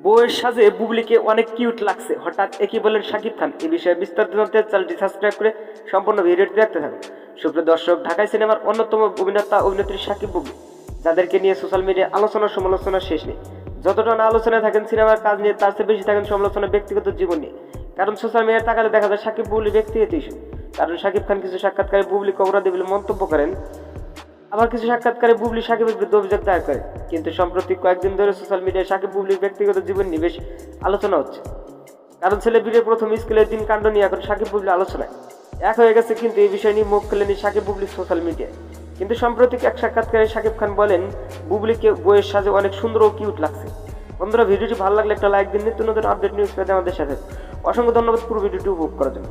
বউয়ের সাজে বুবলিকে অনেক কিউট লাগছে, হঠাৎ একই বলেন শাকিব খান। এই বিষয়ে বিস্তারিত জানতে চ্যানেলটি সাবস্ক্রাইব করে সম্পূর্ণ ভিডিওটি দেখতে থাকুন। সুপ্রিয় দর্শক, ঢাকাই সিনেমার অন্যতম অভিনেতা অভিনেত্রী শাকিব বুবলি, যাদেরকে নিয়ে সোশ্যাল মিডিয়ায় আলোচনা সমালোচনা শেষ নেই। যতটা না আলোচনায় থাকেন সিনেমার কাজ নিয়ে, তার চেয়ে বেশি থাকেন সমালোচনা ব্যক্তিগত জীবন নিয়ে। কারণ সোশ্যাল মিডিয়ায় তাকালে দেখা যায় শাকিব বুবলি ব্যক্তিগত ইস্যু। কারণ শাকিব খান কিছু সাক্ষাৎকারে বুবলিকে অপরাধী বলে মন্তব্য করেন, আবার কিছু সাক্ষাৎকারে বুবলি শাকিবের বিরুদ্ধে অভিযোগ দায়ের করে। কিন্তু সম্প্রতি কয়েকদিন ধরে সোশ্যাল মিডিয়ায় শাকিব বুবলির ব্যক্তিগত জীবন নিয়ে বেশ আলোচনা হচ্ছে। কারণ ছেলে বিয়ের প্রথম স্কুলের দিন কাণ্ড নিয়ে এখন শাকিব বুবলি আলোচনায় এক হয়ে গেছে, কিন্তু এই বিষয় নিয়ে মুখ খুলেনি শাকিব বুবলি সোশ্যাল মিডিয়ায়। কিন্তু সম্প্রতি এক সাক্ষাৎকারে শাকিব খান বলেন, বুবলিকে বইয়ের সাজে অনেক সুন্দর ও কিউট লাগছে। বন্ধুরা, ভিডিওটি ভালো লাগলে একটা লাইক দিন। নিত্য নতুন আপডেট নিউজ পেতে আমাদের সাথে অসংখ্য ধন্যবাদ পুরো ভিডিওটি উপভোগ করার জন্য।